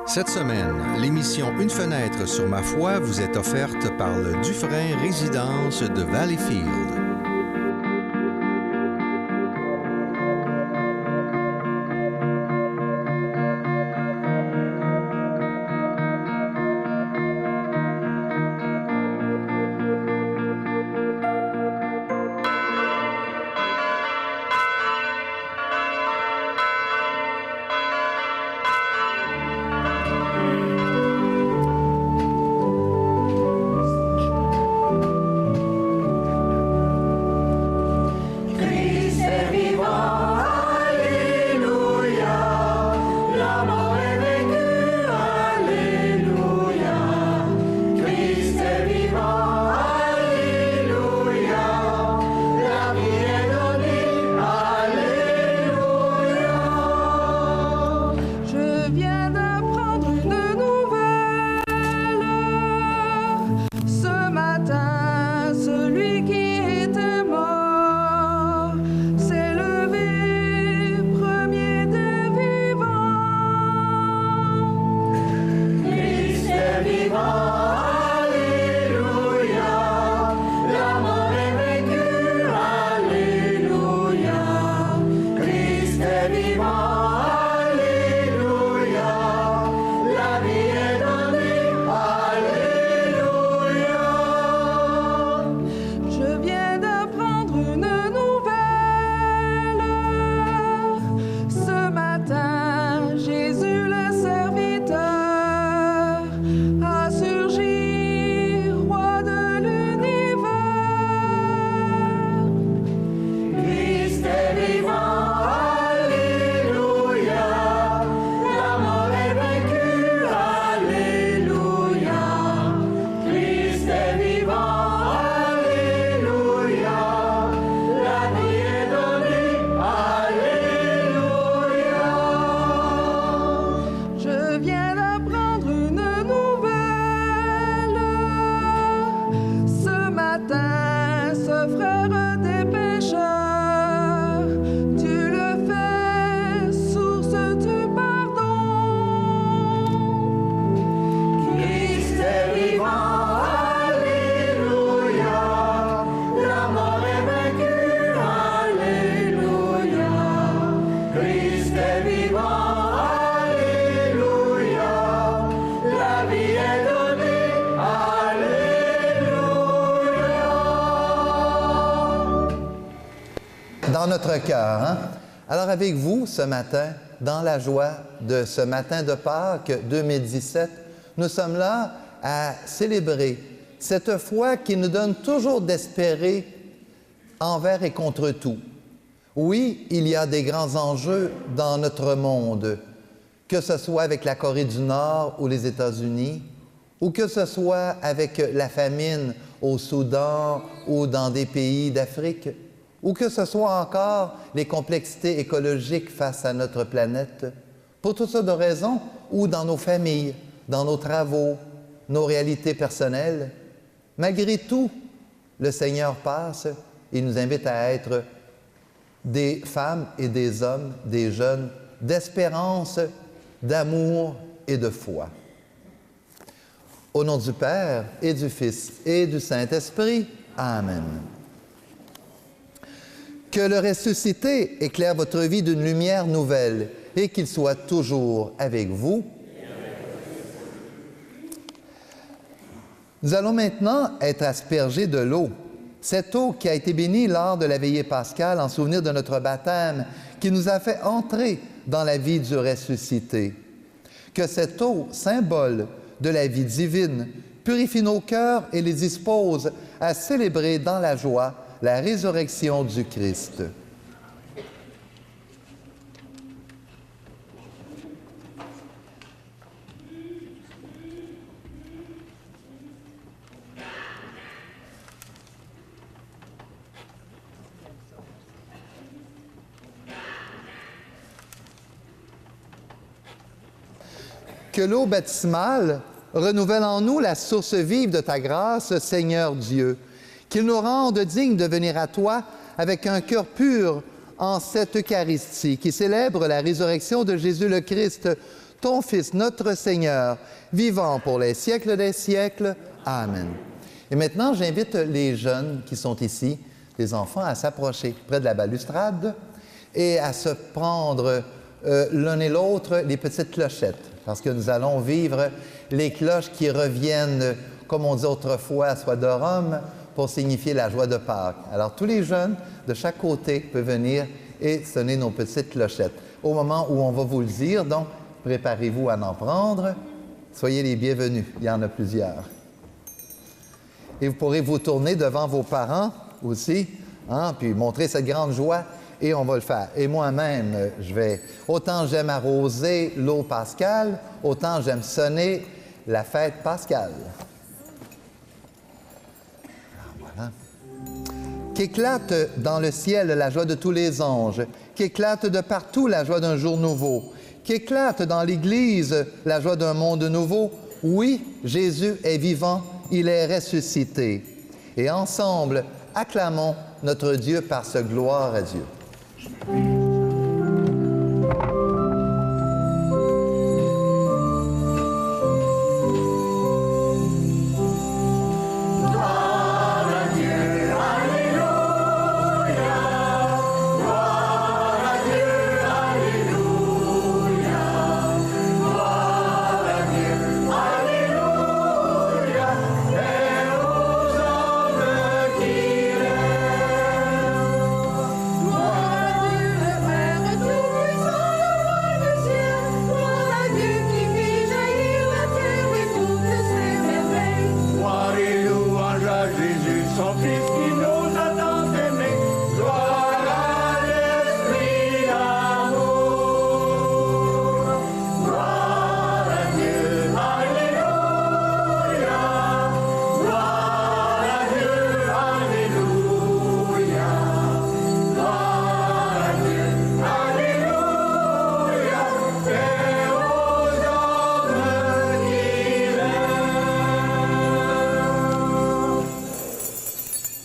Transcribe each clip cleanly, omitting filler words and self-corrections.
Cette semaine, l'émission Une fenêtre sur ma foi vous est offerte par le Dufresne Résidence de Valleyfield. Dans notre cœur, hein? Alors avec vous, ce matin, dans la joie de ce matin de Pâques 2017, nous sommes là à célébrer cette foi qui nous donne toujours d'espérer envers et contre tout. Oui, il y a des grands enjeux dans notre monde, que ce soit avec la Corée du Nord ou les États-Unis, ou que ce soit avec la famine au Soudan ou dans des pays d'Afrique, ou que ce soit encore les complexités écologiques face à notre planète, pour toutes sortes de raisons, ou dans nos familles, dans nos travaux, nos réalités personnelles. Malgré tout, le Seigneur passe et nous invite à être des femmes et des hommes, des jeunes, d'espérance, d'amour et de foi. Au nom du Père et du Fils et du Saint-Esprit, Amen. Que le ressuscité éclaire votre vie d'une lumière nouvelle et qu'il soit toujours avec vous. Nous allons maintenant être aspergés de l'eau. Cette eau qui a été bénie lors de la veillée pascale en souvenir de notre baptême, qui nous a fait entrer dans la vie du ressuscité. Que cette eau, symbole de la vie divine, purifie nos cœurs et les dispose à célébrer dans la joie la résurrection du Christ. Que l'eau baptismale renouvelle en nous la source vive de ta grâce, Seigneur Dieu. Qu'il nous rende dignes de venir à toi avec un cœur pur en cette Eucharistie qui célèbre la résurrection de Jésus le Christ, ton Fils, notre Seigneur, vivant pour les siècles des siècles. Amen. Et maintenant, j'invite les jeunes qui sont ici, les enfants, à s'approcher près de la balustrade et à se prendre l'un et l'autre les petites clochettes, parce que nous allons vivre les cloches qui reviennent, comme on dit autrefois, à Soie de Rome, pour signifier la joie de Pâques. Alors, tous les jeunes de chaque côté peuvent venir et sonner nos petites clochettes. Au moment où on va vous le dire, donc, préparez-vous à en prendre. Soyez les bienvenus. Il y en a plusieurs. Et vous pourrez vous tourner devant vos parents aussi, hein, puis montrer cette grande joie, et on va le faire. Et moi-même, autant j'aime arroser l'eau pascale, autant j'aime sonner la fête pascale. Alors, voilà. Qu'éclate dans le ciel la joie de tous les anges, qu'éclate de partout la joie d'un jour nouveau, qu'éclate dans l'Église la joie d'un monde nouveau. Oui, Jésus est vivant, il est ressuscité. Et ensemble, acclamons notre Dieu par sa gloire à Dieu.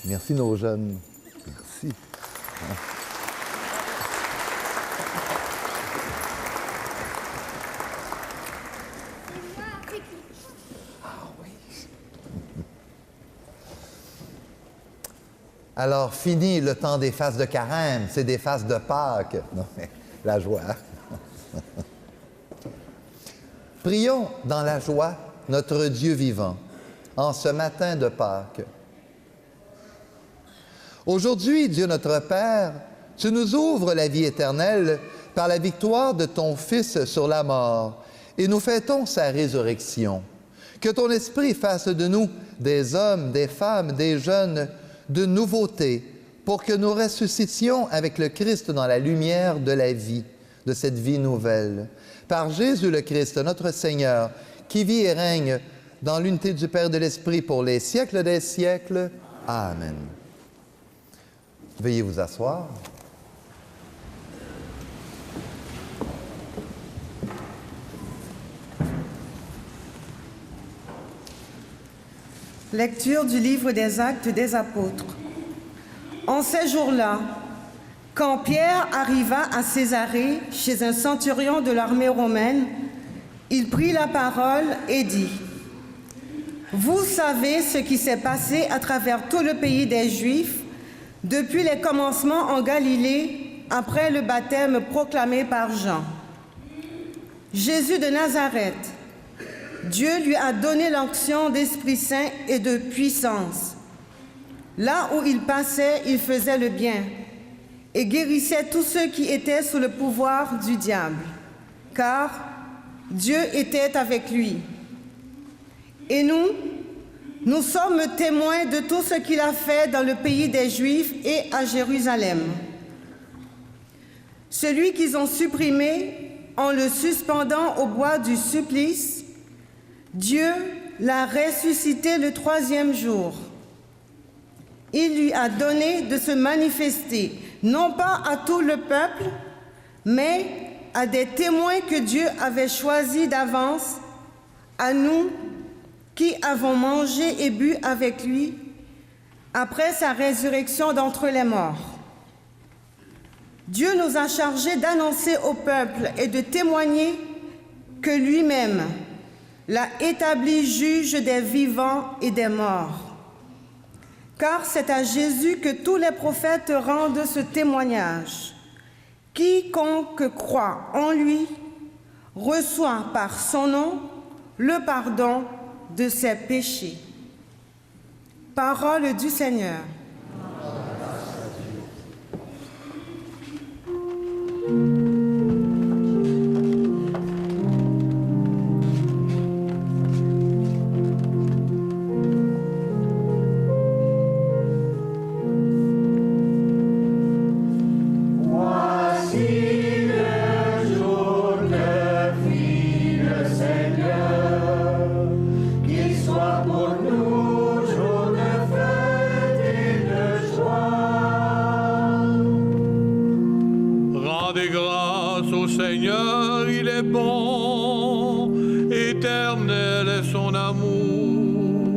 Merci nos jeunes. Merci. Alors, fini le temps des faces de carême, c'est des faces de Pâques. Non, mais la joie. Prions dans la joie notre Dieu vivant, en ce matin de Pâques. Aujourd'hui, Dieu notre Père, tu nous ouvres la vie éternelle par la victoire de ton Fils sur la mort, et nous fêtons sa résurrection. Que ton Esprit fasse de nous des hommes, des femmes, des jeunes, de nouveauté, pour que nous ressuscitions avec le Christ dans la lumière de la vie, de cette vie nouvelle. Par Jésus le Christ, notre Seigneur, qui vit et règne dans l'unité du Père et de l'Esprit pour les siècles des siècles. Amen. Veuillez vous asseoir. Lecture du livre des Actes des Apôtres. En ces jours-là, quand Pierre arriva à Césarée, chez un centurion de l'armée romaine, il prit la parole et dit : « Vous savez ce qui s'est passé à travers tout le pays des Juifs depuis les commencements en Galilée, après le baptême proclamé par Jean. Jésus de Nazareth, Dieu lui a donné l'onction d'Esprit Saint et de puissance. Là où il passait, il faisait le bien et guérissait tous ceux qui étaient sous le pouvoir du diable, car Dieu était avec lui. Et nous sommes témoins de tout ce qu'il a fait dans le pays des Juifs et à Jérusalem. Celui qu'ils ont supprimé en le suspendant au bois du supplice, Dieu l'a ressuscité le 3e jour. Il lui a donné de se manifester, non pas à tout le peuple, mais à des témoins que Dieu avait choisis d'avance, à nous qui avons mangé et bu avec lui après sa résurrection d'entre les morts. Dieu nous a chargés d'annoncer au peuple et de témoigner que lui-même l'a établi juge des vivants et des morts. Car c'est à Jésus que tous les prophètes rendent ce témoignage. Quiconque croit en lui reçoit par son nom le pardon de ses péchés. Parole du Seigneur. Seigneur, il est bon, éternel est son amour.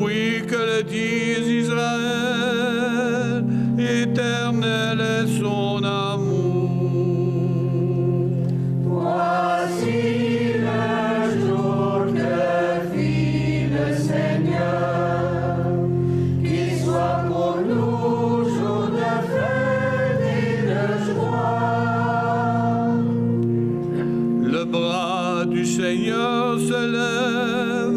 Oui, que le dise Israël, éternel est son amour. Voici le jour que fit le Seigneur, qu'il soit pour nous jour de fête et de joie. Le bras du Seigneur se lève,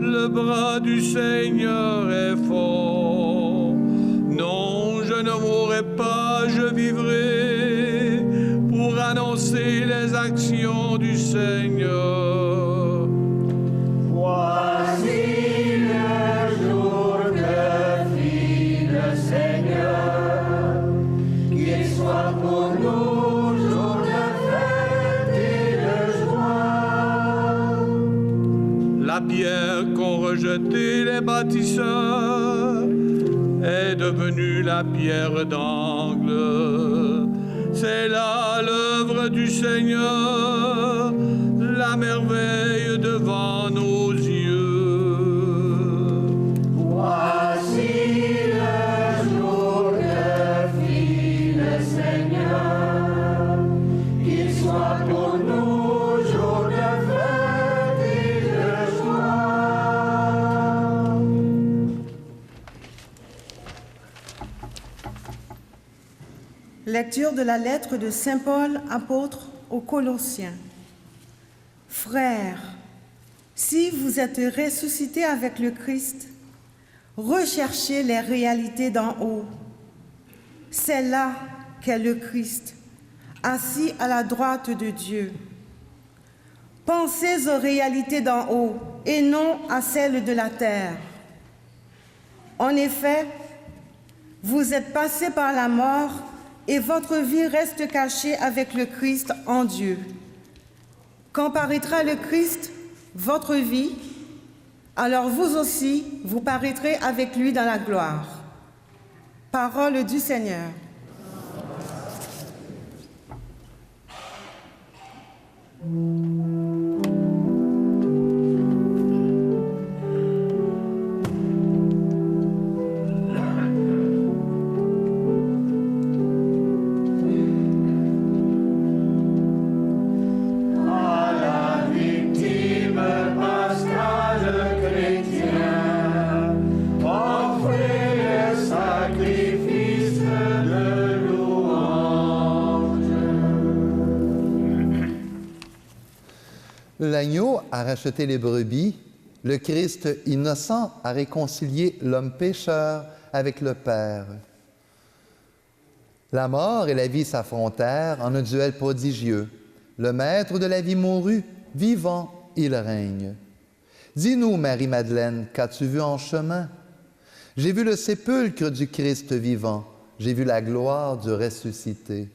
le bras du Seigneur est fort. Non, je ne mourrai pas, je vivrai pour annoncer les actions du Seigneur. Voici le jour que fit le Seigneur, qu'il soit pour nous jour de fête et de joie. La pierre qu'ont rejetée les bâtisseurs est devenue la pierre d'angle. C'est là l'œuvre du Seigneur, la merveille devant nos yeux. Voici le jour que fit le Seigneur, qu'il soit pour nous jour de fête et de joie. Lecture de la lettre de Saint Paul, apôtre aux Colossiens. Frères, si vous êtes ressuscités avec le Christ, recherchez les réalités d'en haut. C'est là qu'est le Christ, assis à la droite de Dieu. Pensez aux réalités d'en haut et non à celles de la terre. En effet, vous êtes passés par la mort et votre vie reste cachée avec le Christ en Dieu. Quand paraîtra le Christ, votre vie, alors vous aussi, vous paraîtrez avec lui dans la gloire. Parole du Seigneur. L'agneau a racheté les brebis, le Christ innocent a réconcilié l'homme pécheur avec le Père. La mort et la vie s'affrontèrent en un duel prodigieux. Le maître de la vie mourut, vivant, il règne. Dis-nous, Marie-Madeleine, qu'as-tu vu en chemin? J'ai vu le sépulcre du Christ vivant, j'ai vu la gloire du ressuscité.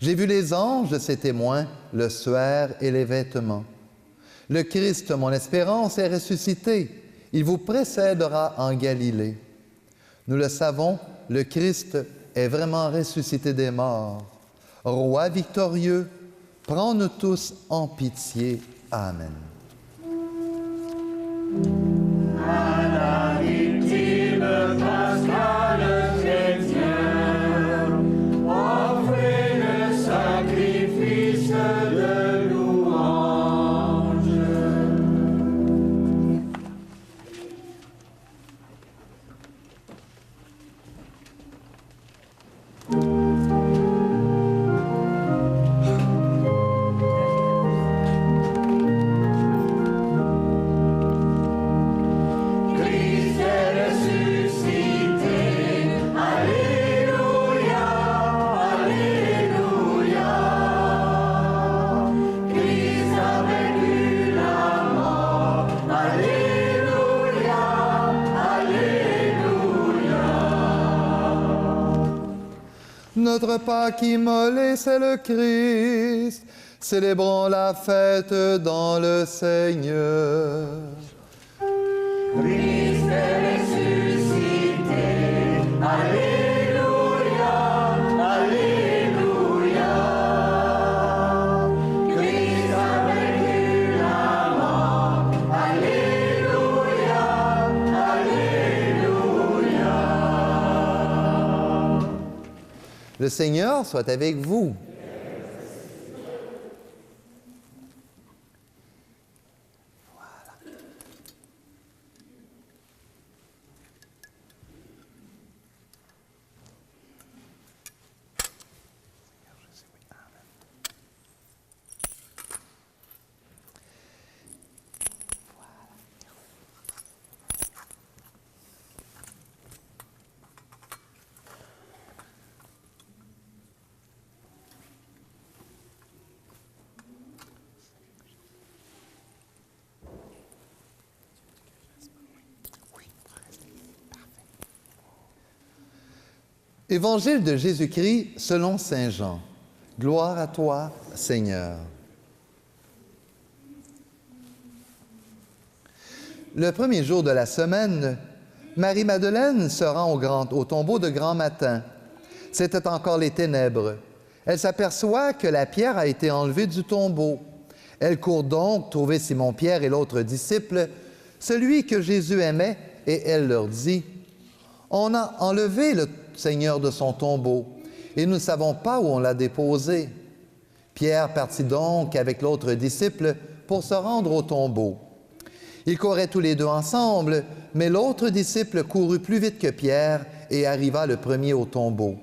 J'ai vu les anges, ses témoins, le suaire et les vêtements. Le Christ, mon espérance, est ressuscité. Il vous précédera en Galilée. Nous le savons, le Christ est vraiment ressuscité des morts. Roi victorieux, prends-nous tous en pitié. Amen. À la victime pascale chrétienne, offrez le sacrifice de notre Pâque immolée, c'est le Christ. Célébrons la fête dans le Seigneur. Christ est ressuscité. Alléluia, Alléluia. Christ a vaincu la mort. Alléluia, Alléluia. Le Seigneur soit avec vous. Évangile de Jésus-Christ selon saint Jean. Gloire à toi, Seigneur. Le premier jour de la semaine, Marie-Madeleine se rend au tombeau de grand matin. C'était encore les ténèbres. Elle s'aperçoit que la pierre a été enlevée du tombeau. Elle court donc trouver Simon-Pierre et l'autre disciple, celui que Jésus aimait, et elle leur dit, « On a enlevé le Seigneur de son tombeau, et nous ne savons pas où on l'a déposé. » Pierre partit donc avec l'autre disciple pour se rendre au tombeau. Ils couraient tous les deux ensemble, mais l'autre disciple courut plus vite que Pierre et arriva le premier au tombeau.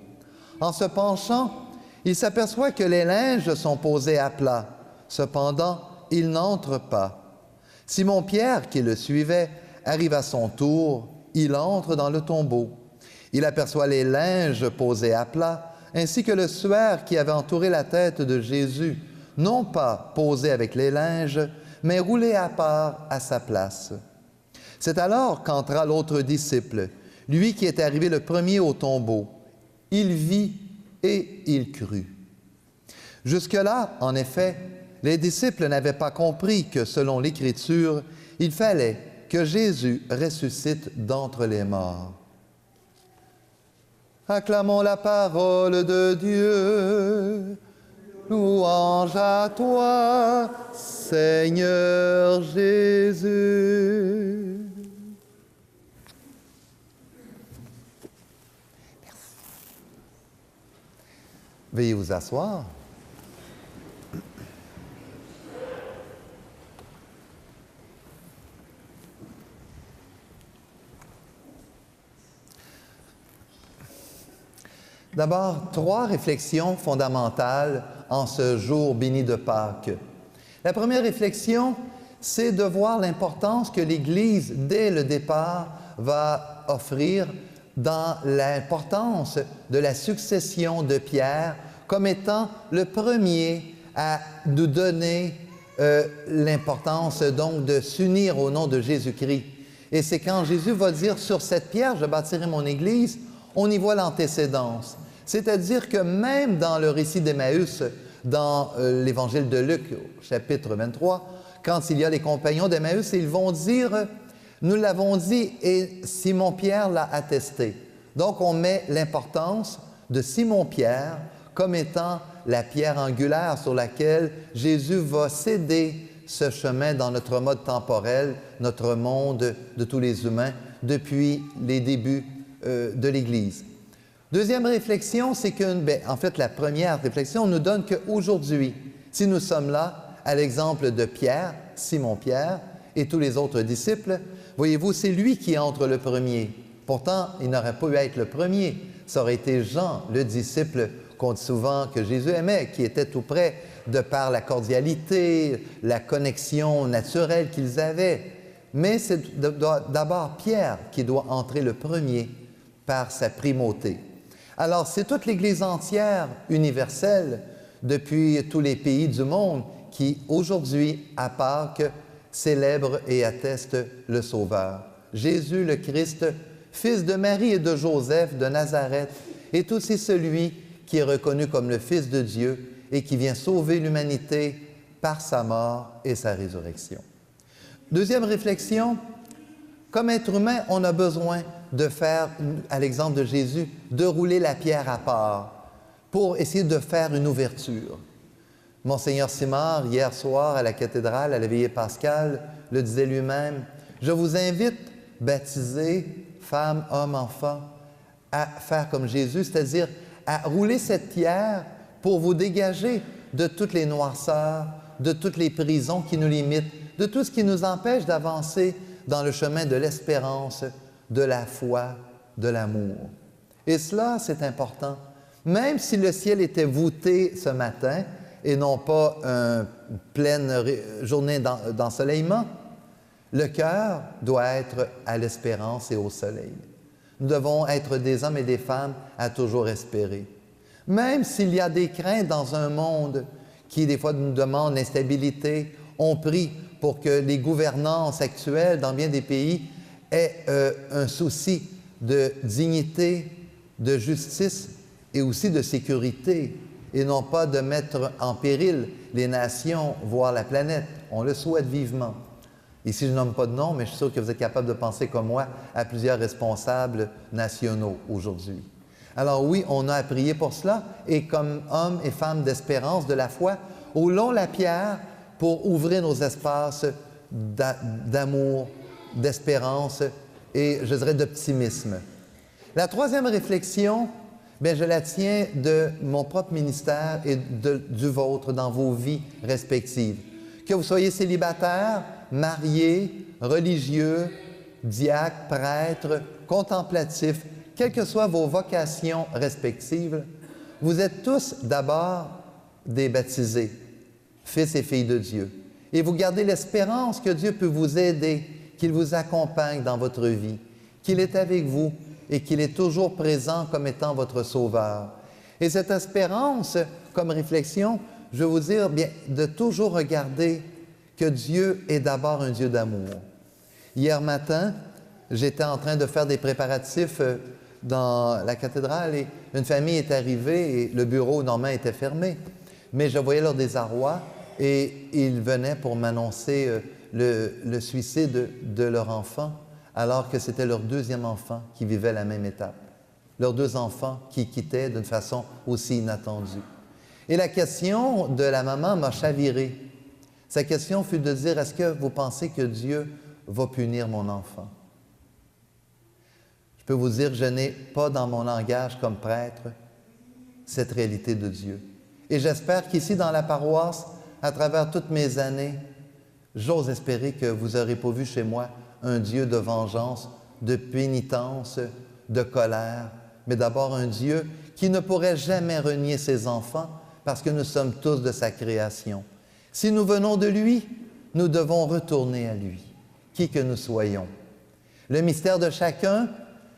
En se penchant, il s'aperçoit que les linges sont posés à plat. Cependant, il n'entre pas. Simon-Pierre, qui le suivait, arrive à son tour. Il entre dans le tombeau. Il aperçoit les linges posés à plat, ainsi que le suaire qui avait entouré la tête de Jésus, non pas posé avec les linges, mais roulé à part à sa place. C'est alors qu'entra l'autre disciple, lui qui était arrivé le premier au tombeau. Il vit et il crut. Jusque-là, en effet, les disciples n'avaient pas compris que, selon l'Écriture, il fallait que Jésus ressuscite d'entre les morts. Acclamons la parole de Dieu. Louange à toi, Seigneur Jésus. Merci. Veuillez vous asseoir. D'abord, 3 réflexions fondamentales en ce jour béni de Pâques. La première réflexion, c'est de voir l'importance que l'Église, dès le départ, va offrir dans l'importance de la succession de Pierre comme étant le premier à nous donner l'importance donc de s'unir au nom de Jésus-Christ. Et c'est quand Jésus va dire « Sur cette pierre, je bâtirai mon Église », on y voit l'antécédence. C'est-à-dire que même dans le récit d'Emmaüs, dans l'Évangile de Luc, chapitre 23, quand il y a les compagnons d'Emmaüs, ils vont dire « Nous l'avons dit et Simon-Pierre l'a attesté ». Donc, on met l'importance de Simon-Pierre comme étant la pierre angulaire sur laquelle Jésus va céder ce chemin dans notre mode temporel, notre monde de tous les humains, depuis les débuts de l'Église. Deuxième réflexion, c'est que, en fait, la première réflexion nous donne qu'aujourd'hui, si nous sommes là, à l'exemple de Pierre, Simon-Pierre et tous les autres disciples, voyez-vous, c'est lui qui entre le premier. Pourtant, il n'aurait pas eu à être le premier. Ça aurait été Jean, le disciple qu'on dit souvent que Jésus aimait, qui était tout près de par la cordialité, la connexion naturelle qu'ils avaient. Mais c'est d'abord Pierre qui doit entrer le premier par sa primauté. Alors, c'est toute l'Église entière, universelle, depuis tous les pays du monde, qui, aujourd'hui, à Pâques, célèbre et atteste le Sauveur. Jésus le Christ, fils de Marie et de Joseph de Nazareth, est aussi celui qui est reconnu comme le Fils de Dieu et qui vient sauver l'humanité par sa mort et sa résurrection. Deuxième réflexion, comme être humain, on a besoin de faire, à l'exemple de Jésus, de rouler la pierre à part pour essayer de faire une ouverture. Monseigneur Simard, hier soir à la cathédrale, à la veillée pascale, le disait lui-même, « Je vous invite, baptisés, femmes, hommes, enfants, à faire comme Jésus, c'est-à-dire à rouler cette pierre pour vous dégager de toutes les noirceurs, de toutes les prisons qui nous limitent, de tout ce qui nous empêche d'avancer dans le chemin de l'espérance, de la foi, de l'amour. » Et cela, c'est important. Même si le ciel était voûté ce matin et non pas une pleine journée d'ensoleillement, le cœur doit être à l'espérance et au soleil. Nous devons être des hommes et des femmes à toujours espérer. Même s'il y a des craintes dans un monde qui, des fois, nous demande l'instabilité, on prie pour que les gouvernances actuelles dans bien des pays aient un souci de dignité, de justice et aussi de sécurité, et non pas de mettre en péril les nations, voire la planète. On le souhaite vivement. Ici, je ne nomme pas de nom, mais je suis sûr que vous êtes capable de penser comme moi à plusieurs responsables nationaux aujourd'hui. Alors oui, on a à prier pour cela, et comme hommes et femmes d'espérance, de la foi, roulons la pierre pour ouvrir nos espaces d'amour, d'espérance et, je dirais, d'optimisme. La troisième réflexion, bien, je la tiens de mon propre ministère et du vôtre dans vos vies respectives. Que vous soyez célibataire, marié, religieux, diacre, prêtre, contemplatif, quelles que soient vos vocations respectives, vous êtes tous d'abord des baptisés, fils et filles de Dieu. Et vous gardez l'espérance que Dieu peut vous aider, qu'il vous accompagne dans votre vie, qu'il est avec vous et qu'il est toujours présent comme étant votre sauveur. Et cette espérance, comme réflexion, je veux vous dire bien, de toujours regarder que Dieu est d'abord un Dieu d'amour. Hier matin, j'étais en train de faire des préparatifs dans la cathédrale et une famille est arrivée et le bureau normalement était fermé. Mais je voyais leur désarroi et ils venaient pour m'annoncer le suicide de leur enfant, alors que c'était leur deuxième enfant qui vivait la même étape. Leurs deux enfants qui quittaient d'une façon aussi inattendue. Et la question de la maman m'a chaviré. Sa question fut de dire, est-ce que vous pensez que Dieu va punir mon enfant? Je peux vous dire, je n'ai pas dans mon langage comme prêtre cette réalité de Dieu. Et j'espère qu'ici, dans la paroisse, à travers toutes mes années, j'ose espérer que vous n'aurez pas vu chez moi un Dieu de vengeance, de pénitence, de colère, mais d'abord un Dieu qui ne pourrait jamais renier ses enfants parce que nous sommes tous de sa création. Si nous venons de lui, nous devons retourner à lui, qui que nous soyons. Le mystère de chacun,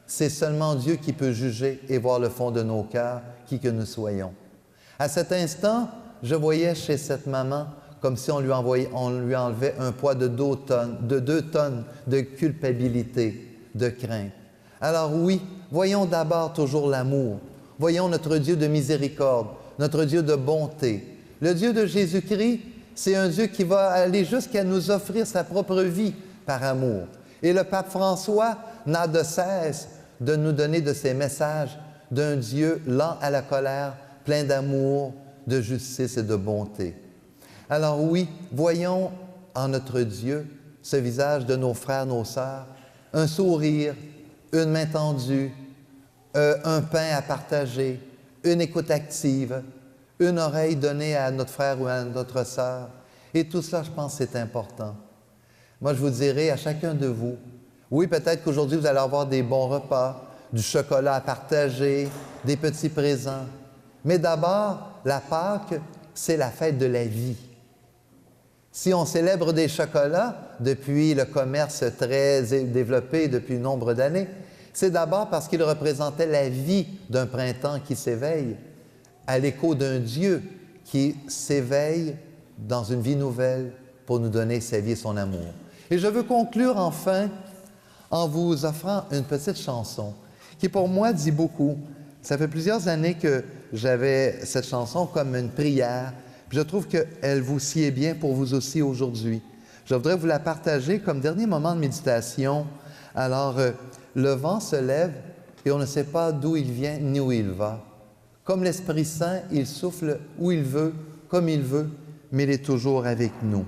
c'est seulement Dieu qui peut juger et voir le fond de nos cœurs, qui que nous soyons. À cet instant, je voyais chez cette maman comme si on lui enlevait un poids de 2 tonnes de culpabilité, de crainte. Alors oui, voyons d'abord toujours l'amour. Voyons notre Dieu de miséricorde, notre Dieu de bonté. Le Dieu de Jésus-Christ, c'est un Dieu qui va aller jusqu'à nous offrir sa propre vie par amour. Et le pape François n'a de cesse de nous donner de ces messages d'un Dieu lent à la colère, plein d'amour, de justice et de bonté. Alors oui, voyons en notre Dieu ce visage de nos frères, nos sœurs, un sourire, une main tendue, un pain à partager, une écoute active, une oreille donnée à notre frère ou à notre sœur. Et tout cela, je pense, c'est important. Moi, je vous dirais à chacun de vous, oui, peut-être qu'aujourd'hui, vous allez avoir des bons repas, du chocolat à partager, des petits présents. Mais d'abord, la Pâque, c'est la fête de la vie. Si on célèbre des chocolats depuis le commerce très développé depuis nombre d'années, c'est d'abord parce qu'il représentait la vie d'un printemps qui s'éveille, à l'écho d'un Dieu qui s'éveille dans une vie nouvelle pour nous donner sa vie et son amour. Et je veux conclure enfin en vous offrant une petite chanson qui pour moi dit beaucoup. Ça fait plusieurs années que j'avais cette chanson comme une prière. Puis je trouve qu'elle vous sied bien pour vous aussi aujourd'hui. Je voudrais vous la partager comme dernier moment de méditation. Alors, le vent se lève et on ne sait pas d'où il vient ni où il va. Comme l'Esprit Saint, il souffle où il veut, comme il veut, mais il est toujours avec nous.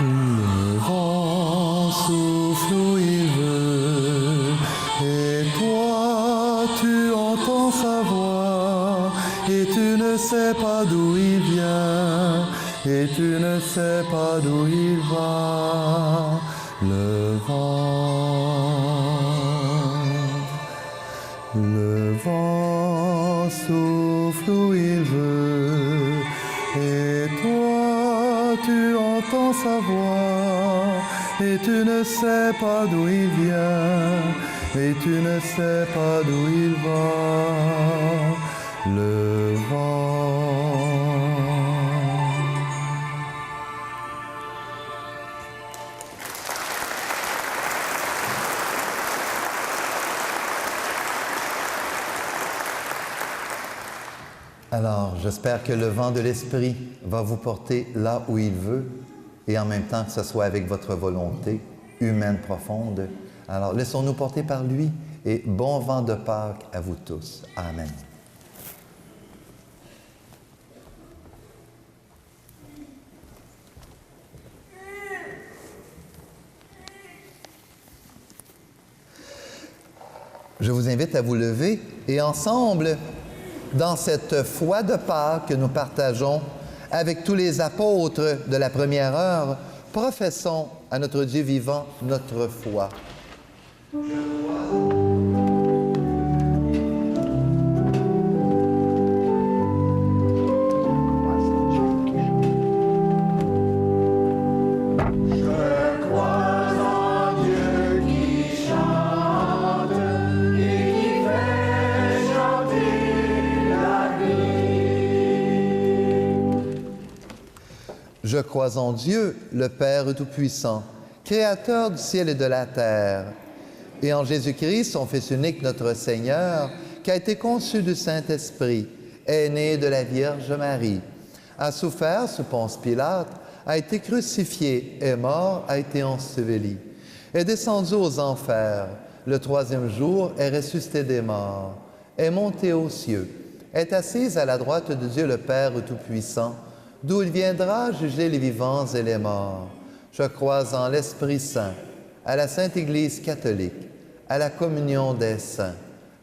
Le vent souffle où il veut, et toi tu entends sa voix, et tu ne sais pas d'où il vient, et tu ne sais pas d'où il va. Le vent souffle où il veut, et toi tu entends sa voix, et tu ne sais pas d'où il vient, et tu ne sais pas d'où il va. Le vent. Alors, j'espère que le vent de l'Esprit va vous porter là où il veut et en même temps que ce soit avec votre volonté humaine profonde. Alors, laissons-nous porter par lui et bon vent de Pâques à vous tous. Amen. Je vous invite à vous lever et ensemble, dans cette foi de Pâques que nous partageons avec tous les apôtres de la première heure, professons à notre Dieu vivant notre foi. Je crois en Je crois en Dieu, le Père Tout-Puissant, Créateur du ciel et de la terre, et en Jésus-Christ, son Fils unique, notre Seigneur, qui a été conçu du Saint-Esprit, est né de la Vierge Marie, a souffert sous Ponce Pilate, a été crucifié, est mort, a été enseveli, est descendu aux enfers, le troisième jour est ressuscité des morts, est monté aux cieux, est assise à la droite de Dieu le Père Tout-Puissant, d'où il viendra juger les vivants et les morts. Je crois en l'Esprit Saint, à la Sainte Église catholique, à la communion des saints,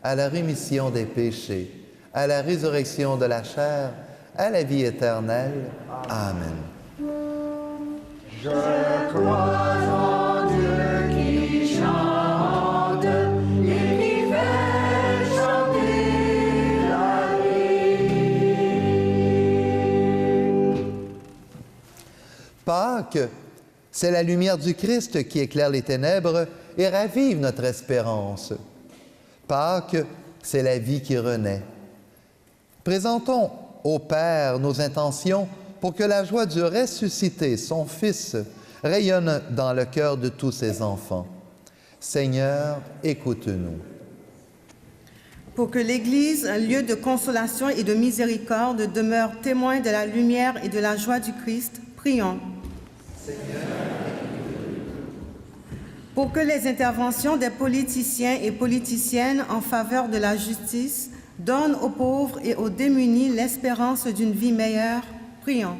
à la rémission des péchés, à la résurrection de la chair, à la vie éternelle. Amen. Je crois en Dieu qui chante et qui fait chanter la vie. Pâques, c'est la lumière du Christ qui éclaire les ténèbres et ravive notre espérance. Pâques, c'est la vie qui renaît. Présentons au Père nos intentions pour que la joie du ressuscité, son Fils, rayonne dans le cœur de tous ses enfants. Seigneur, écoute-nous. Pour que l'Église, un lieu de consolation et de miséricorde, demeure témoin de la lumière et de la joie du Christ, prions. Pour que les interventions des politiciens et politiciennes en faveur de la justice donnent aux pauvres et aux démunis l'espérance d'une vie meilleure, prions.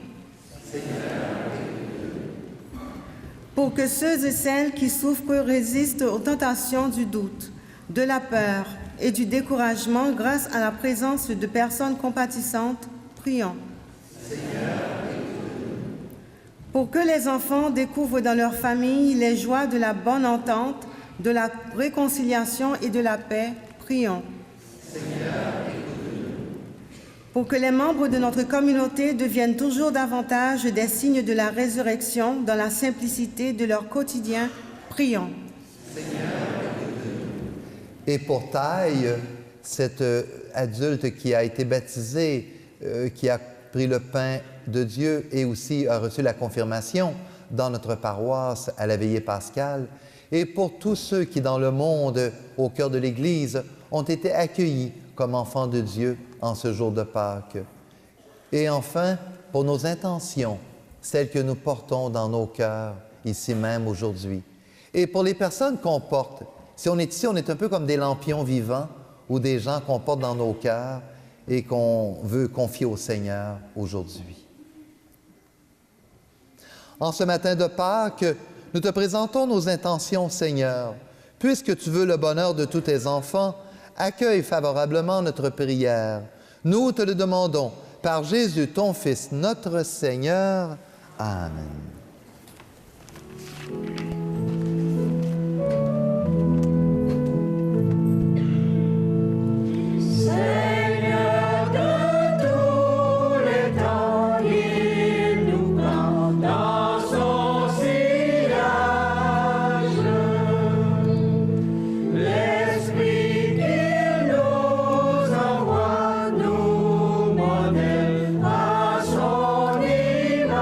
Pour que ceux et celles qui souffrent résistent aux tentations du doute, de la peur et du découragement grâce à la présence de personnes compatissantes, prions. Pour que les enfants découvrent dans leur famille les joies de la bonne entente, de la réconciliation et de la paix, prions. Pour que les membres de notre communauté deviennent toujours davantage des signes de la résurrection dans la simplicité de leur quotidien, prions. Et pour Taille, cet adulte qui a été baptisé, qui a pris le pain de Dieu et aussi a reçu la confirmation dans notre paroisse à la veillée pascale, et pour tous ceux qui, dans le monde, au cœur de l'Église, ont été accueillis comme enfants de Dieu en ce jour de Pâques. Et enfin, pour nos intentions, celles que nous portons dans nos cœurs, ici même aujourd'hui. Et pour les personnes qu'on porte, si on est ici, on est un peu comme des lampions vivants ou des gens qu'on porte dans nos cœurs et qu'on veut confier au Seigneur aujourd'hui. En ce matin de Pâques, nous te présentons nos intentions, Seigneur. Puisque tu veux le bonheur de tous tes enfants, accueille favorablement notre prière. Nous te le demandons par Jésus, ton Fils, notre Seigneur. Amen. Seigneur de tous les temps, il nous prend dans son sillage. L'Esprit qu'il nous envoie nous modèle à son image.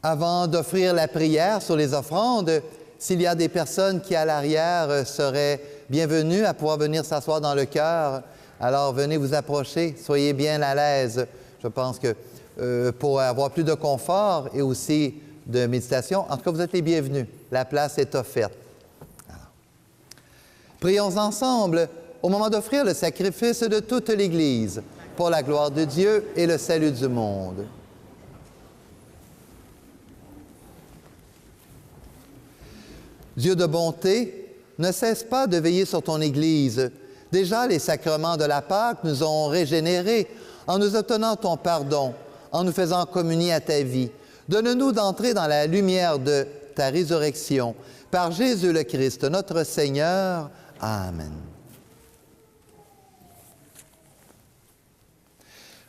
Avant d'offrir la prière sur les offrandes, s'il y a des personnes qui, à l'arrière, seraient bienvenues à pouvoir venir s'asseoir dans le chœur, alors venez vous approcher, soyez bien à l'aise. Je pense que pour avoir plus de confort et aussi de méditation, en tout cas, vous êtes les bienvenus. La place est offerte. Alors, prions ensemble au moment d'offrir le sacrifice de toute l'Église pour la gloire de Dieu et le salut du monde. Dieu de bonté, ne cesse pas de veiller sur ton Église. Déjà, les sacrements de la Pâque nous ont régénérés en nous obtenant ton pardon, en nous faisant communier à ta vie. Donne-nous d'entrer dans la lumière de ta résurrection. Par Jésus le Christ, notre Seigneur. Amen.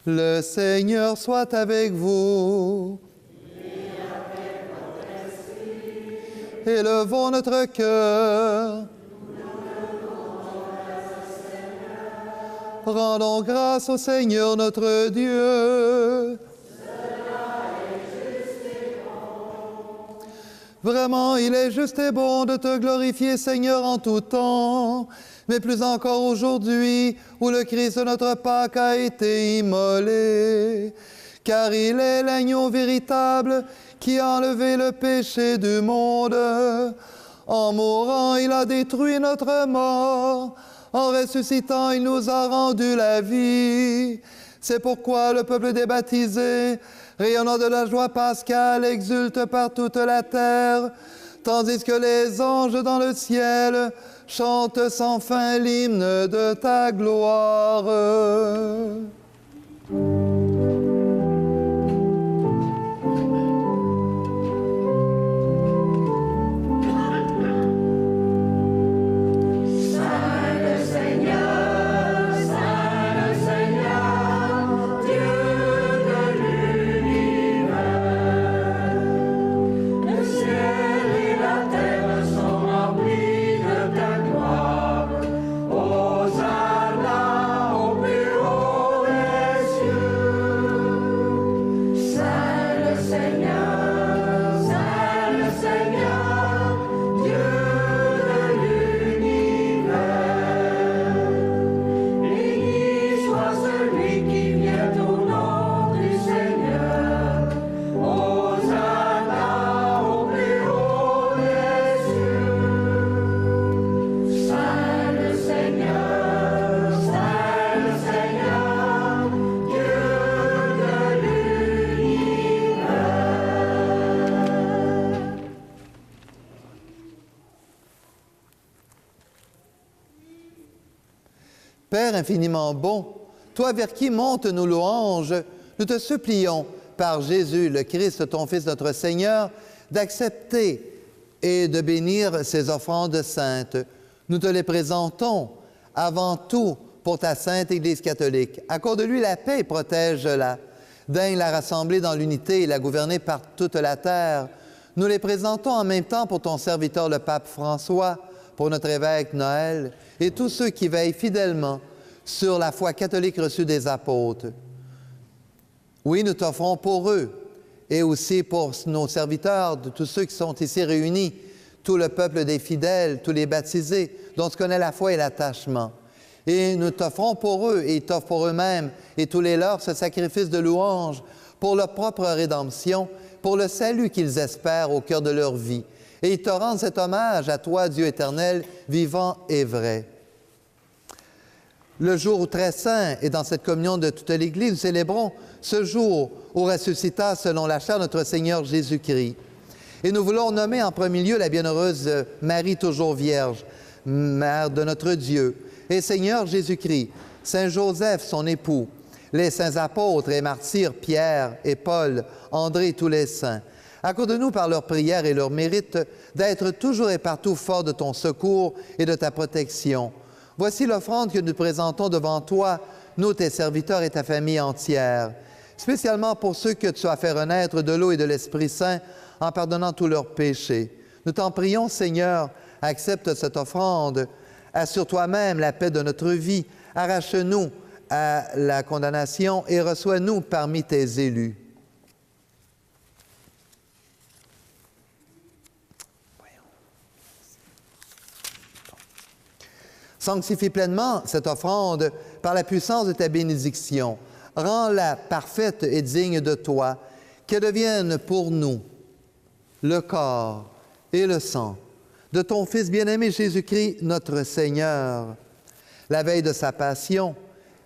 Le Seigneur soit avec vous. Élevons notre cœur. Rendons grâce au Seigneur notre Dieu. Vraiment, il est juste et bon de te glorifier, Seigneur, en tout temps, mais plus encore aujourd'hui, où le Christ de notre Pâque a été immolé, car il est l'agneau véritable qui a enlevé le péché du monde. En mourant, il a détruit notre mort. En ressuscitant, il nous a rendu la vie. C'est pourquoi le peuple des baptisés, rayonnant de la joie pascale, exulte par toute la terre, tandis que les anges dans le ciel chantent sans fin l'hymne de ta gloire. Père infiniment bon, toi vers qui montent nos louanges, nous te supplions, par Jésus le Christ, ton Fils notre Seigneur, d'accepter et de bénir ces offrandes saintes. Nous te les présentons avant tout pour ta sainte Église catholique. Accorde-lui la paix et protège-la. Daigne la rassembler dans l'unité et la gouverner par toute la terre. Nous les présentons en même temps pour ton serviteur le pape François, pour notre évêque Noël et tous ceux qui veillent fidèlement sur la foi catholique reçue des apôtres. Oui, nous t'offrons pour eux et aussi pour nos serviteurs, de tous ceux qui sont ici réunis, tout le peuple des fidèles, tous les baptisés, dont tu connais la foi et l'attachement. Et nous t'offrons pour eux et ils t'offrent pour eux-mêmes et tous les leurs ce sacrifice de louange pour leur propre rédemption, pour le salut qu'ils espèrent au cœur de leur vie. Et ils te rendent cet hommage à toi, Dieu éternel, vivant et vrai. Le jour très saint et dans cette communion de toute l'Église, nous célébrons ce jour où ressuscita selon la chair notre Seigneur Jésus-Christ. Et nous voulons nommer en premier lieu la bienheureuse Marie toujours Vierge, Mère de notre Dieu, et Seigneur Jésus-Christ, Saint Joseph, son époux, les saints apôtres et martyrs Pierre et Paul, André et tous les saints. Accorde-nous par leurs prières et leurs mérites d'être toujours et partout forts de ton secours et de ta protection. Voici l'offrande que nous présentons devant toi, nous, tes serviteurs et ta famille entière, spécialement pour ceux que tu as fait renaître de l'eau et de l'Esprit Saint en pardonnant tous leurs péchés. Nous t'en prions, Seigneur, accepte cette offrande, assure toi-même la paix de notre vie, arrache-nous à la condamnation et reçois-nous parmi tes élus. Sanctifie pleinement cette offrande par la puissance de ta bénédiction. Rends-la parfaite et digne de toi, qu'elle devienne pour nous le corps et le sang de ton Fils bien-aimé Jésus-Christ, notre Seigneur. La veille de sa passion,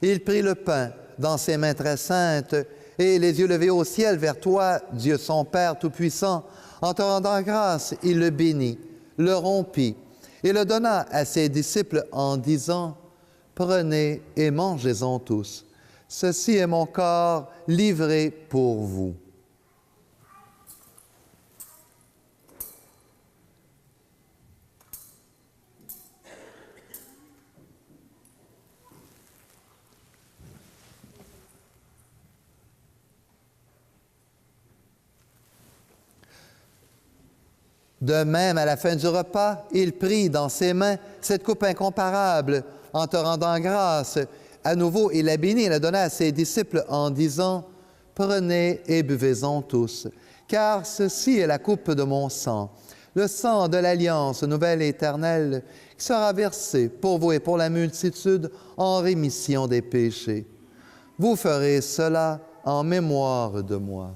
il prit le pain dans ses mains très saintes et les yeux levés au ciel vers toi, Dieu son Père Tout-Puissant, en te rendant grâce, il le bénit, le rompit et le donna à ses disciples en disant, « Prenez et mangez-en tous. Ceci est mon corps livré pour vous. » De même, à la fin du repas, il prit dans ses mains cette coupe incomparable en te rendant grâce. À nouveau, il la bénit et la donna à ses disciples en disant, « Prenez et buvez-en tous, car ceci est la coupe de mon sang, le sang de l'Alliance nouvelle et éternelle, qui sera versé pour vous et pour la multitude en rémission des péchés. Vous ferez cela en mémoire de moi. »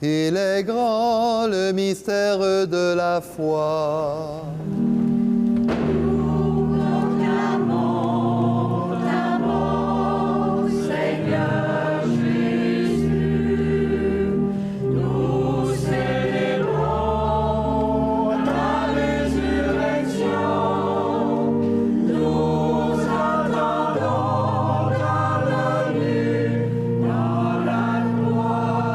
Il est grand le mystère de la foi. Nous proclamons ta mort, Seigneur Jésus. Nous célébrons ta résurrection. Nous attendons ta venue dans la gloire.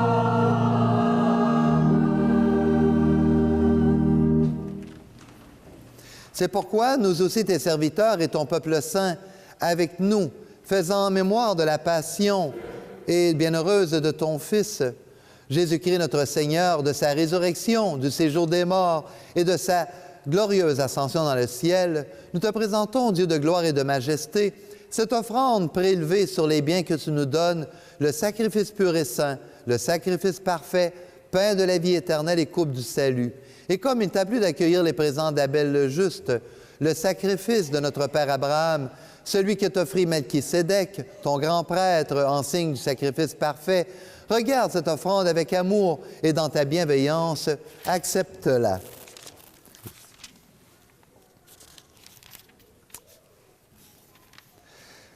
C'est pourquoi nous aussi, tes serviteurs et ton peuple saint, avec nous, faisant mémoire de la passion et bienheureuse de ton Fils, Jésus-Christ notre Seigneur, de sa résurrection, du séjour des morts et de sa glorieuse ascension dans le ciel, nous te présentons, Dieu de gloire et de majesté, cette offrande prélevée sur les biens que tu nous donnes, le sacrifice pur et saint, le sacrifice parfait, pain de la vie éternelle et coupe du salut. Et comme il t'a plu d'accueillir les présents d'Abel le juste, le sacrifice de notre Père Abraham, celui que t'offrit Melchisédek, ton grand prêtre, en signe du sacrifice parfait, regarde cette offrande avec amour et dans ta bienveillance, accepte-la.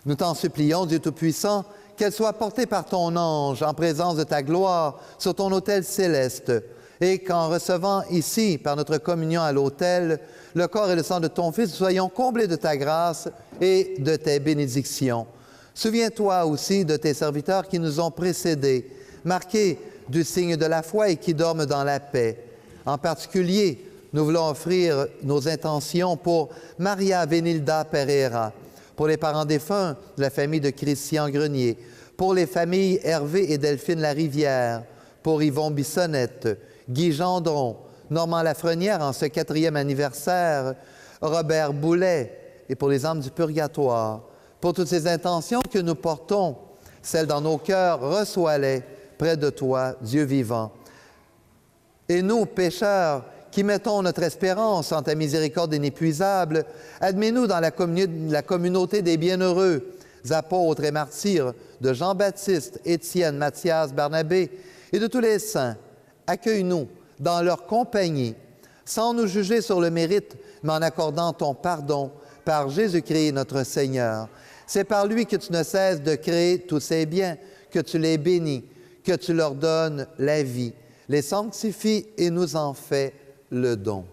Nous t'en supplions, Dieu Tout-Puissant, qu'elle soit portée par ton ange en présence de ta gloire sur ton autel céleste, et qu'en recevant ici, par notre communion à l'autel, le corps et le sang de ton Fils, nous soyons comblés de ta grâce et de tes bénédictions. Souviens-toi aussi de tes serviteurs qui nous ont précédés, marqués du signe de la foi et qui dorment dans la paix. En particulier, nous voulons offrir nos intentions pour Maria Venilda Pereira, pour les parents défunts de la famille de Christian Grenier, pour les familles Hervé et Delphine Larivière, pour Yvon Bissonnette, Guy Gendron, Normand Lafrenière en ce 4e anniversaire, Robert Boulet, et pour les âmes du purgatoire. Pour toutes ces intentions que nous portons, celles dans nos cœurs, reçois-les près de toi, Dieu vivant. Et nous, pécheurs, qui mettons notre espérance en ta miséricorde inépuisable, admets-nous dans la communauté des bienheureux, apôtres et martyrs de Jean-Baptiste, Étienne, Mathias, Barnabé et de tous les saints. Accueille-nous dans leur compagnie, sans nous juger sur le mérite, mais en accordant ton pardon par Jésus-Christ notre Seigneur. C'est par lui que tu ne cesses de créer tous ces biens, que tu les bénis, que tu leur donnes la vie, les sanctifies et nous en fais le don.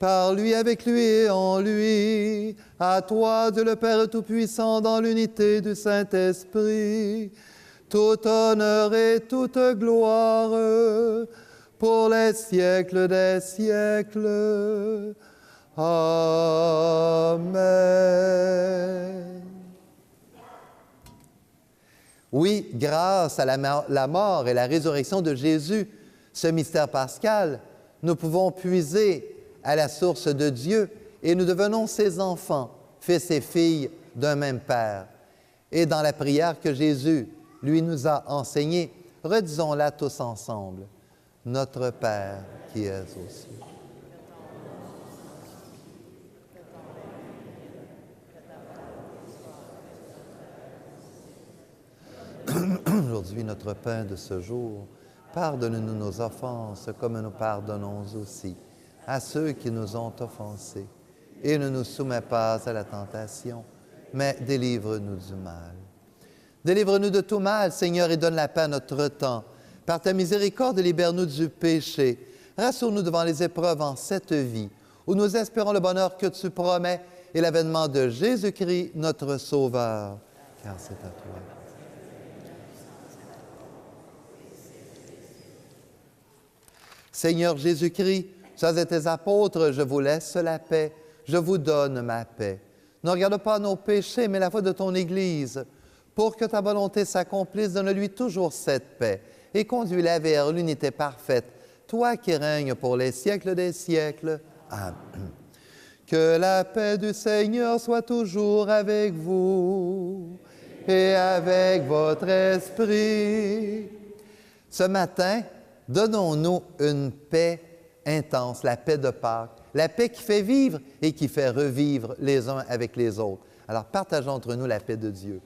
Par lui, avec lui et en lui, à toi, Dieu le Père Tout-Puissant, dans l'unité du Saint-Esprit, tout honneur et toute gloire pour les siècles des siècles. Amen. Oui, grâce à la mort et la résurrection de Jésus, Ce mystère pascal, nous pouvons puiser à la source de Dieu et nous devenons ses enfants, fils et filles d'un même Père. Et dans la prière que Jésus, lui, nous a enseignée, redisons-la tous ensemble. Notre Père qui es aux cieux. Aujourd'hui, notre pain de ce jour, pardonne-nous nos offenses comme nous pardonnons aussi à ceux qui nous ont offensés. Et ne nous soumets pas à la tentation, mais délivre-nous du mal. Délivre-nous de tout mal, Seigneur, et donne la paix à notre temps. Par ta miséricorde, libère-nous du péché. Rassure-nous devant les épreuves en cette vie, où nous espérons le bonheur que tu promets et l'avènement de Jésus-Christ, notre Sauveur. Car c'est à toi. Seigneur Jésus-Christ, tu as dit à tes apôtres, je vous laisse la paix, je vous donne ma paix. Ne regarde pas nos péchés, mais la foi de ton Église. Pour que ta volonté s'accomplisse, donne-lui toujours cette paix et conduis-la vers l'unité parfaite, toi qui règnes pour les siècles des siècles. Amen. Que la paix du Seigneur soit toujours avec vous et avec votre esprit. Ce matin, donnons-nous une paix intense, la paix de Pâques, la paix qui fait vivre et qui fait revivre les uns avec les autres. Alors, partageons entre nous la paix de Dieu.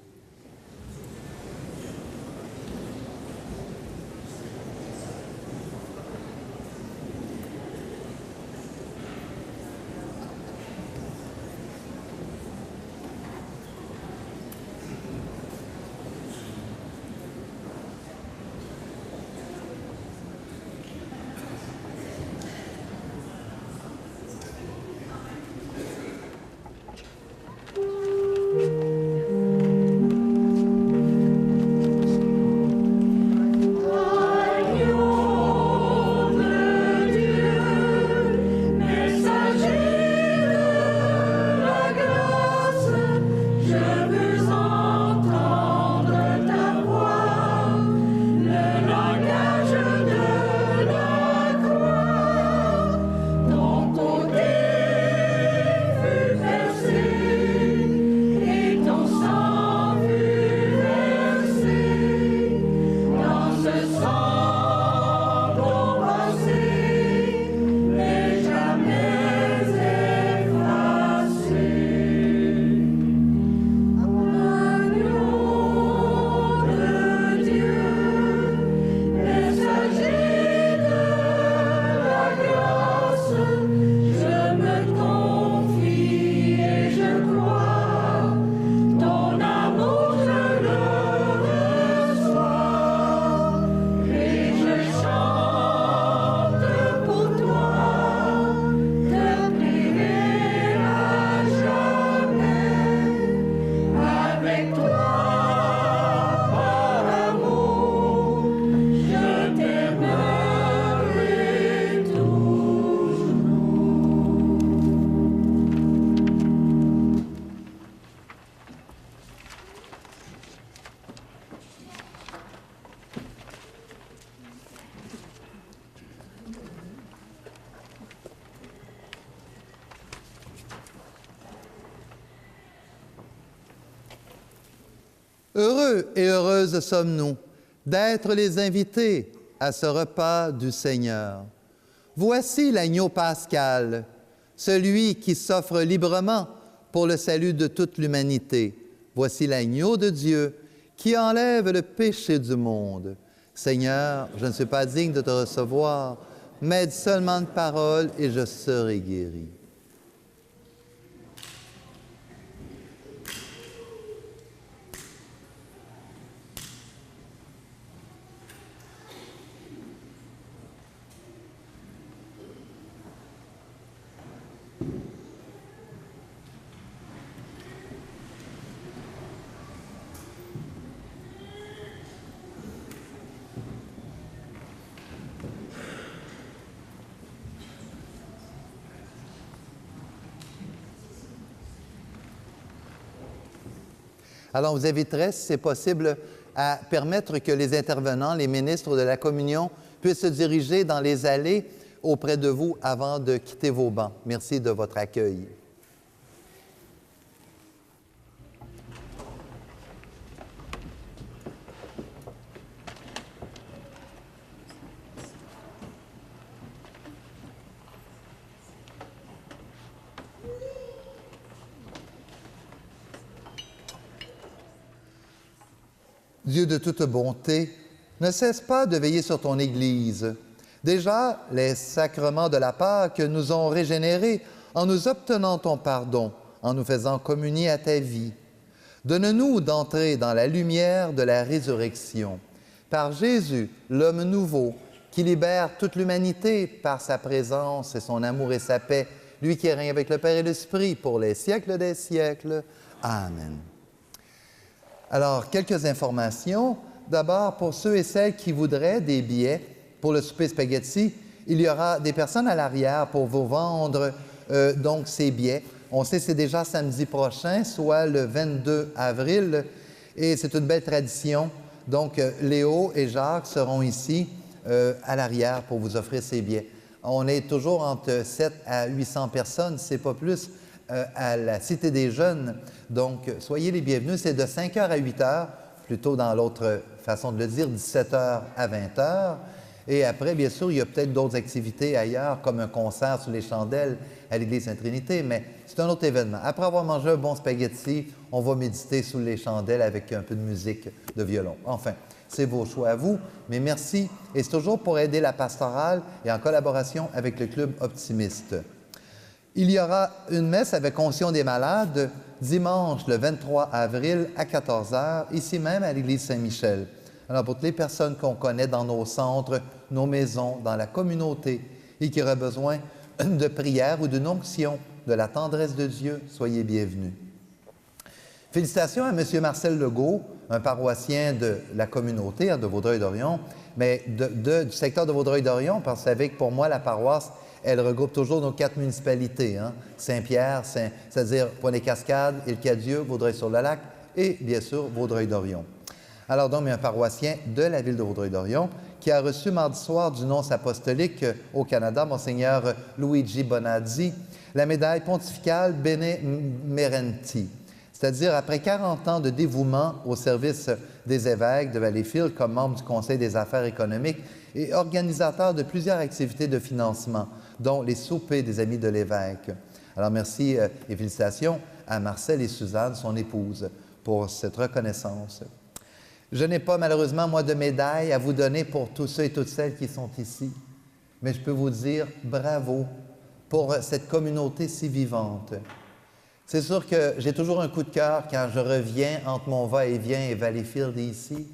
Heureux et heureuses sommes-nous d'être les invités à ce repas du Seigneur. Voici l'agneau pascal, celui qui s'offre librement pour le salut de toute l'humanité. Voici l'agneau de Dieu qui enlève le péché du monde. Seigneur, je ne suis pas digne de te recevoir, m'aide seulement de parole et je serai guéri. Alors, on vous inviterait, si c'est possible, à permettre que les intervenants, les ministres de la communion, puissent se diriger dans les allées auprès de vous avant de quitter vos bancs. Merci de votre accueil. Dieu de toute bonté, ne cesse pas de veiller sur ton Église. Déjà, les sacrements de la Pâque nous ont régénérés en nous obtenant ton pardon, en nous faisant communier à ta vie. Donne-nous d'entrer dans la lumière de la résurrection. Par Jésus, l'homme nouveau, qui libère toute l'humanité par sa présence et son amour et sa paix, lui qui règne avec le Père et l'Esprit pour les siècles des siècles. Amen. Alors, quelques informations. D'abord, pour ceux et celles qui voudraient des billets pour le souper spaghetti, il y aura des personnes à l'arrière pour vous vendre donc ces billets. On sait que c'est déjà samedi prochain, soit le 22 avril, et c'est une belle tradition. Donc, Léo et Jacques seront ici à l'arrière pour vous offrir ces billets. On est toujours entre 7 à 800 personnes, c'est pas plus, à la Cité des Jeunes. Donc, soyez les bienvenus. C'est de 5 h à 8 h, plutôt dans l'autre façon de le dire, 17 h à 20 h. Et après, bien sûr, il y a peut-être d'autres activités ailleurs, comme un concert sous les chandelles à l'Église Sainte-Trinité, mais c'est un autre événement. Après avoir mangé un bon spaghetti, on va méditer sous les chandelles avec un peu de musique de violon. Enfin, c'est vos choix à vous, mais merci. Et c'est toujours pour aider la pastorale et en collaboration avec le Club Optimiste. Il y aura une messe avec Onction des malades dimanche le 23 avril à 14 h, ici même à l'Église Saint-Michel. Alors, pour toutes les personnes qu'on connaît dans nos centres, nos maisons, dans la communauté, et qui auraient besoin de prière ou d'une onction, de la tendresse de Dieu, soyez bienvenus. Félicitations à M. Marcel Legault, un paroissien de la communauté de Vaudreuil-Dorion, mais du secteur de Vaudreuil-Dorion, parce que vous savez que pour moi, la paroisse, elle regroupe toujours nos 4 municipalités, hein? Saint-Pierre, c'est-à-dire Pointe-les-Cascades, Île-Cadieux, Vaudreuil-sur-le-Lac et, bien sûr, Vaudreuil-Dorion. Alors donc, il y a un paroissien de la ville de Vaudreuil-Dorion qui a reçu mardi soir du nonce apostolique au Canada, Monseigneur Luigi Bonazzi, la médaille pontificale Bene Merenti. C'est-à-dire, après 40 ans de dévouement au service des évêques de Valleyfield comme membre du Conseil des affaires économiques et organisateur de plusieurs activités de financement, dont les soupers des Amis de l'Évêque. Alors, merci et félicitations à Marcel et Suzanne, son épouse, pour cette reconnaissance. Je n'ai pas, malheureusement, moi, de médaille à vous donner pour tous ceux et toutes celles qui sont ici, mais je peux vous dire bravo pour cette communauté si vivante. C'est sûr que j'ai toujours un coup de cœur quand je reviens entre mon va-et-vient et Valleyfield et ici.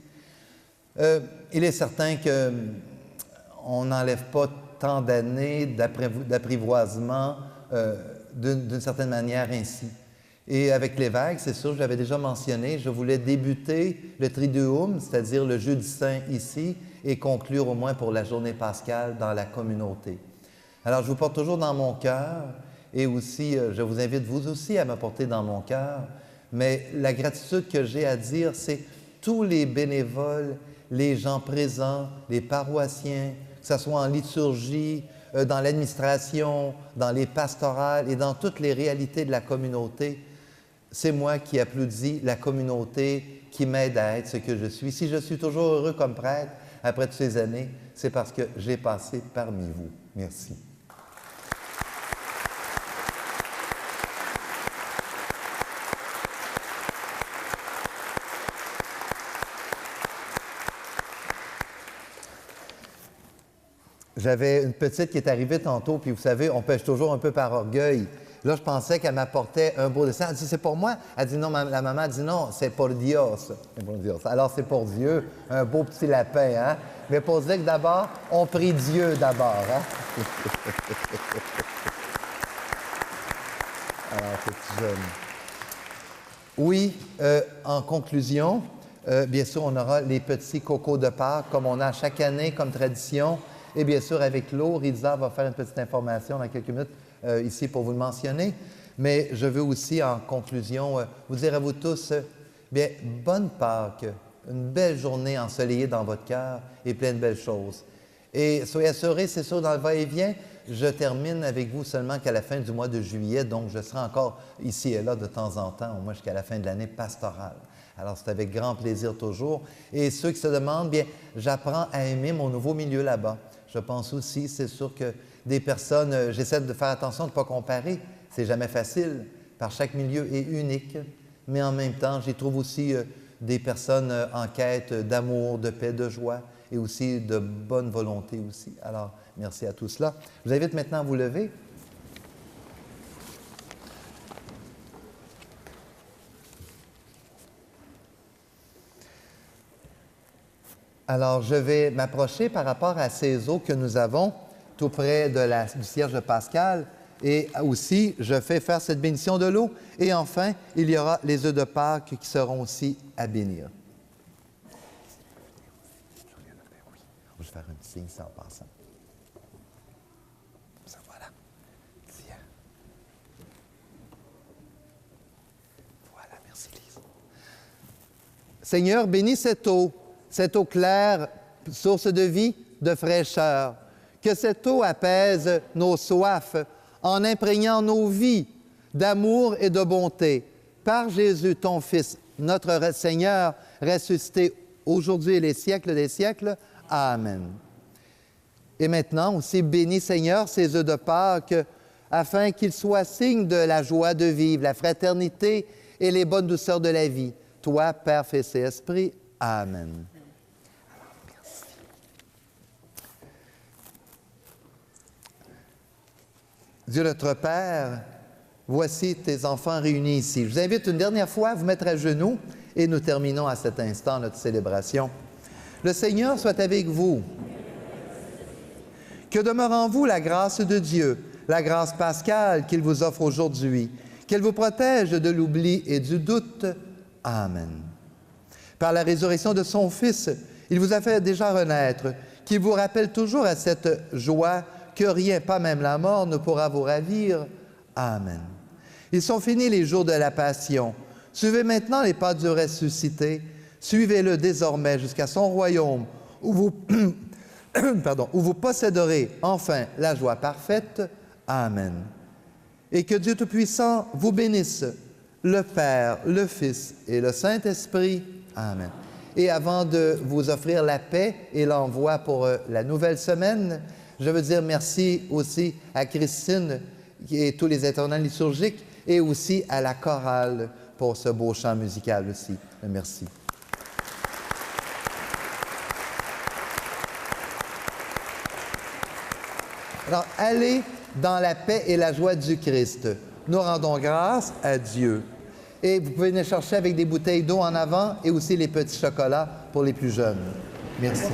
Il est certain qu'on n'enlève pas tant d'années d'apprivoisement d'une certaine manière ainsi. Et avec l'évêque, c'est sûr, je l'avais déjà mentionné, je voulais débuter le Triduum, c'est-à-dire le Jeudi Saint ici, et conclure au moins pour la journée pascale dans la communauté. Alors, je vous porte toujours dans mon cœur, et aussi, je vous invite vous aussi à me porter dans mon cœur, mais la gratitude que j'ai à dire, c'est tous les bénévoles, les gens présents, les paroissiens, que ce soit en liturgie, dans l'administration, dans les pastorales et dans toutes les réalités de la communauté. C'est moi qui applaudis la communauté qui m'aide à être ce que je suis. Si je suis toujours heureux comme prêtre après toutes ces années, c'est parce que j'ai passé parmi vous. Merci. J'avais une petite qui est arrivée tantôt, puis vous savez, on pêche toujours un peu par orgueil. Là, je pensais qu'elle m'apportait un beau dessin. Elle dit, c'est pour moi? Elle dit, non, la maman dit, non, c'est pour Dios. C'est pour Dios. Alors, c'est pour Dieu, un beau petit lapin, hein? Mais pour dire que d'abord, on prie Dieu d'abord, hein? Alors, c'est jeune. Oui, en conclusion, bien sûr, on aura les petits cocos de Pâques, comme on a chaque année comme tradition. Et bien sûr, avec l'eau, Rizza va faire une petite information dans quelques minutes ici pour vous le mentionner. Mais je veux aussi, en conclusion, vous dire à vous tous, bien, bonne Pâques, une belle journée ensoleillée dans votre cœur et plein de belles choses. Et soyez assurés, c'est sûr, dans le va-et-vient, je termine avec vous seulement qu'à la fin du mois de juillet, donc je serai encore ici et là de temps en temps, au moins jusqu'à la fin de l'année pastorale. Alors, c'est avec grand plaisir toujours. Et ceux qui se demandent, bien, j'apprends à aimer mon nouveau milieu là-bas. Je pense aussi, c'est sûr que des personnes, j'essaie de faire attention de ne pas comparer, c'est jamais facile, car chaque milieu est unique, mais en même temps, j'y trouve aussi des personnes en quête d'amour, de paix, de joie, et aussi de bonne volonté aussi. Alors, merci à tout cela. Je vous invite maintenant à vous lever. Alors, je vais m'approcher par rapport à ces eaux que nous avons tout près du cierge pascal. Et aussi, je fais faire cette bénédiction de l'eau. Et enfin, il y aura les œufs de Pâques qui seront aussi à bénir. Je vais faire un signe, ça, en passant. Ça, voilà. Tiens. Voilà, merci, Lise. Seigneur, bénis cette eau claire, source de vie, de fraîcheur. Que cette eau apaise nos soifs en imprégnant nos vies d'amour et de bonté. Par Jésus, ton Fils, notre Seigneur, ressuscité aujourd'hui et les siècles des siècles. Amen. Et maintenant aussi, bénis, Seigneur, ces œufs de Pâques, afin qu'ils soient signes de la joie de vivre, la fraternité et les bonnes douceurs de la vie. Toi, Père, Fils et Esprit. Amen. Merci. Dieu notre Père, voici tes enfants réunis ici. Je vous invite une dernière fois à vous mettre à genoux et nous terminons à cet instant notre célébration. Le Seigneur soit avec vous. Que demeure en vous la grâce de Dieu, la grâce pascale qu'il vous offre aujourd'hui, qu'elle vous protège de l'oubli et du doute. Amen. Par la résurrection de son Fils, il vous a fait déjà renaître, qui vous rappelle toujours à cette joie que rien, pas même la mort, ne pourra vous ravir. Amen. Ils sont finis les jours de la Passion. Suivez maintenant les pas du ressuscité. Suivez-le désormais jusqu'à son royaume, où vous, où vous posséderez enfin la joie parfaite. Amen. Et que Dieu Tout-Puissant vous bénisse, le Père, le Fils et le Saint-Esprit. Amen. Et avant de vous offrir la paix et l'envoi pour la nouvelle semaine, je veux dire merci aussi à Christine et tous les intervenants liturgiques et aussi à la chorale pour ce beau chant musical aussi. Merci. Alors, allez dans la paix et la joie du Christ. Nous rendons grâce à Dieu. Et vous pouvez venir chercher avec des bouteilles d'eau en avant et aussi les petits chocolats pour les plus jeunes. Merci.